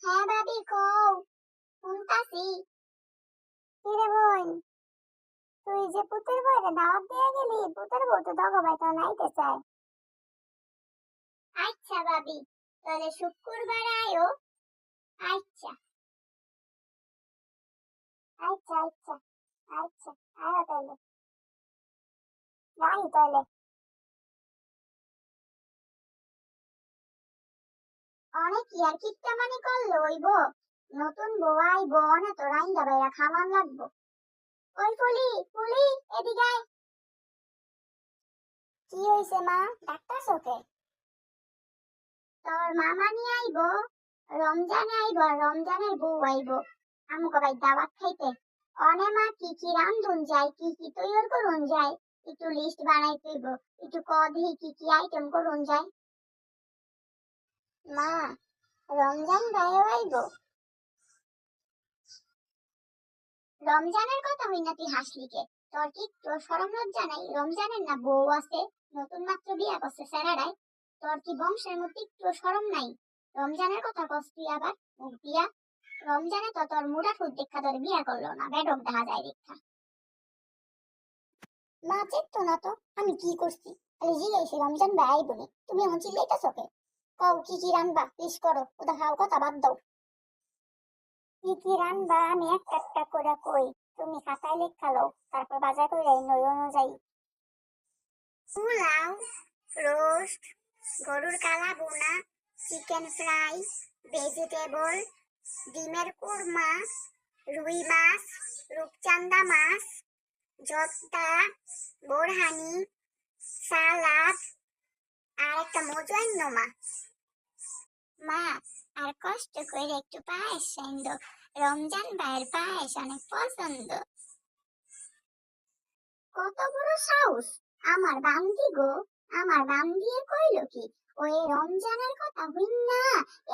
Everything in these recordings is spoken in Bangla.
হ্যাঁ ভাবি কও, শুনতাছি। কি রে বোন, তুই যে পুতের বউরে দাওয়াত দিয়ে গেলি, পুতের বউ তো দগবাই তো নাইতে চায়। আচ্ছা ভাবি, তাহলে শুক্রবার আয়ো। আচ্ছা আচ্ছা আচ্ছা আচ্ছা, আয়ো তাহলে, যাই তাহলে। অনেক ইয়ারকিট্টা মানে করলো হইব, নতুন বউ আইবো, অনে তো রাইন্দা বাইরা খাওয়ান লাগবো। ওই ফুলি ফুলি, এদিকে আয়। কি হইছে মা, ডাক্তার ওকে? তোর মামা নিয়ে আইবো, রমজানে আইবো, আর রমজানের বউ আইবো আমগো ভাই দাওয়াত খাইতে। অনে মা কি কি রান্ধুন যায়, কি কি তৈয়ার করুন যায়, একটু লিস্ট বানাই তুইব, একটু কদি কি কি আইটেম করুন যায়। মা, রমজান ভাইও আইবো? রমজানের কথা হই না তুই হাসলি কে? তোর শরম লজ্জা নাই? রমজানের না বউ আছে, নতুন মাত্র বিয়া করছে স্যারাডাই। তোর কি বংশের মধ্যে একটু শরম নাই? রমজানের কথা কস তুই আবার মুখ দিয়া। রমজানে তো তোর মুড়া ফুট দেখা তোর বিয়া করলো না, বেডক দেখা যায় দেখা। মা চেতো না তো আমি কি করছি, খালি জিগাইছি রমজান ভাই আইবো নি, তুমি এমন চিল্লাইতাছো কে? কও কি কি রানবা, প্লিজ করো, ওটা খাও কথা বাদ দাও। কি কি রানবা আমি একটা একটা করে কই, তুমি খাতায় লেখা লও, তারপর বাজার করে নই অনুযায়ী। পোলাও, রোস্ট, গরুর কালা বোনা, চিকেন ফ্রাই, ভেজিটেবল, ডিমের কুরমা, রুই মাছ, রূপচান্দা মাছ, জর্দা, বোরহানি, সালাদ, আর একটা মজুয়ান্য মা। মা, আর কষ্ট করে একটু পায়েস সাইন্দ, রমজান ভাইয়ের পায়েস অনেক পছন্দ। কত বড় সাহস আমার বান্দি গো, আমার বান্দিয়ে কইলো কি ওই রমজানের কথা হইনা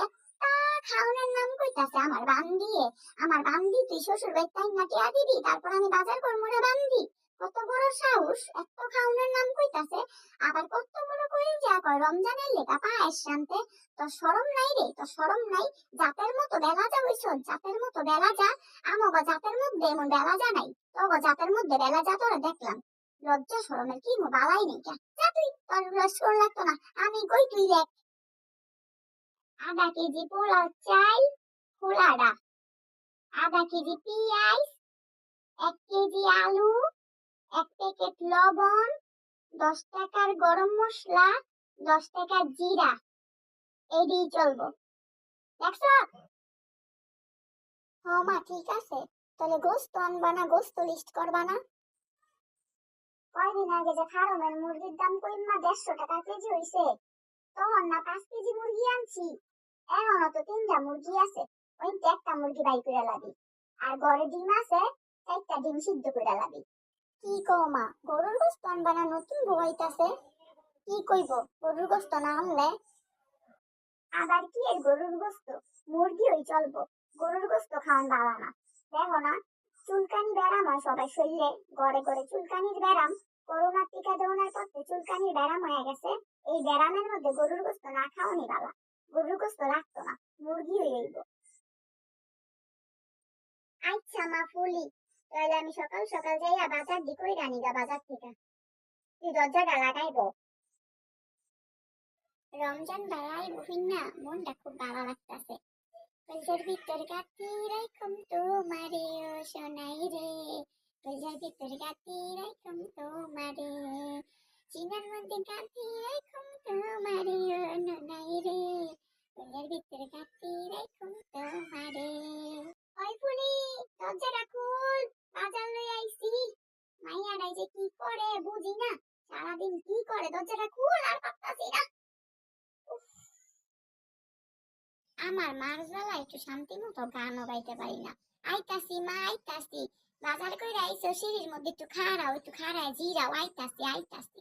একটা খাওনের নাম কইতাছে আমার বান্দিয়ে। আমার বান্দি তুই শ্বশুর বাড়ি তাই না টিয়া দিবি, তারপর আমি বাজার করবো রে বান্দি। কত বড় সাহস, এত খাওনের নাম কইতাছে, আবার কত বড় কইল যা কয় রমজানের লেখা পায়েস শান্তে। তোর শরম নাই রে, তোর শরম নাই? জাতের মতো বেলা যা হইছ, জাতের মতো বেলা যা। আমগো জাতের মধ্যে এমন বেলা যা নাই, তগো জাতের মধ্যে বেলা যা তোরা দেখলাম। লজ্জা শরমের কি মো বালাই নেই যা, যা তুই, তোর লস্কর লাগতো না, আমি কই তুই দেখ। 1/2 কেজি পোলাও চাল খোলাডা, 1/2 কেজি পেঁয়াজ, 1 কেজি আলু, 1 প্যাকেট লবণ, 10 টাকার গরম মশলা, 10 টাকার জিরা, এই দিয়ে চলবো, দেখছ? হ মা ঠিক আছে, তাহলে গোস্ত আনবা না, গোস্ত লিস্ট করবা না? কয়দিন আগে যে ফার্মের মুরগির দাম কইমা 150 টাকা কেজি হইছে, তখন না 5 কেজি মুরগি আনছি, এখনো তো 3টা মুরগি আছে, ওই একটা মুরগি বাই করে লাবি, আর ঘরে ডিম আছে 4টা ডিম সিদ্ধ করে লাবি। কি কও মা, গরুর গোস্ত আনবা না? নতুন বউইতাছে, কি কইব গরুর গোস্ত না আনলে? আবার কি এর গরুর গোস্ত, মুরগি হই চলবো, গরুর গোস্ত খাওয়ান ভালো না। দেখো না, চুলকানি ব্যারাম হয় সবাই শরীরে, গড়ে গড়ে চুলকানির ব্যারাম। করোনার টিকা দেওয়ার পর চুলকানির ব্যারাম হয়ে গেছে, এই ব্যারামের মধ্যে গরুর গোস্ত না খাওয়ানি ভালো। গরুর গোস্ত লাগতো না, মুরগি হইব। আচ্ছা মা ফুলি, তাহলে আমি সকাল সকাল যাইয়া বাজার দি কইরা নিগা বাজার থেকে, তুই দরজাটা লাগাইবো। রমজান বাড়াই বহিন না, মনটা খুব ভালো লাগতাছে। কলজার ভিতর গাঁথি রাইখম তোমারে ও সোনাই রে, কলজার ভিতর গাঁথি রাইখম তোমারে, চিনার মধ্যে গাঁথি রাইখম তোমারে ও নোনাই রে, কলজার ভিতর গাঁথি রাইখম তোমারে। ওই ফুলি, দরজাটা খুল, বাজার লই আইছি। মাইয়াটাই যে কি করে বুঝি না, সারাদিন কি করে, দরজাটা খুল, আর পারতাছি না। আমার মার জ্বালা একটু শান্তি মতো গানও গাইতে পারি না। আইতাছি মা আইতাছি, বাজার কইরা আইছো, সিঁড়ির মধ্যে একটু খাড়াও, একটু খাড়ায় জিরাও, আইতাছি আইতাছি।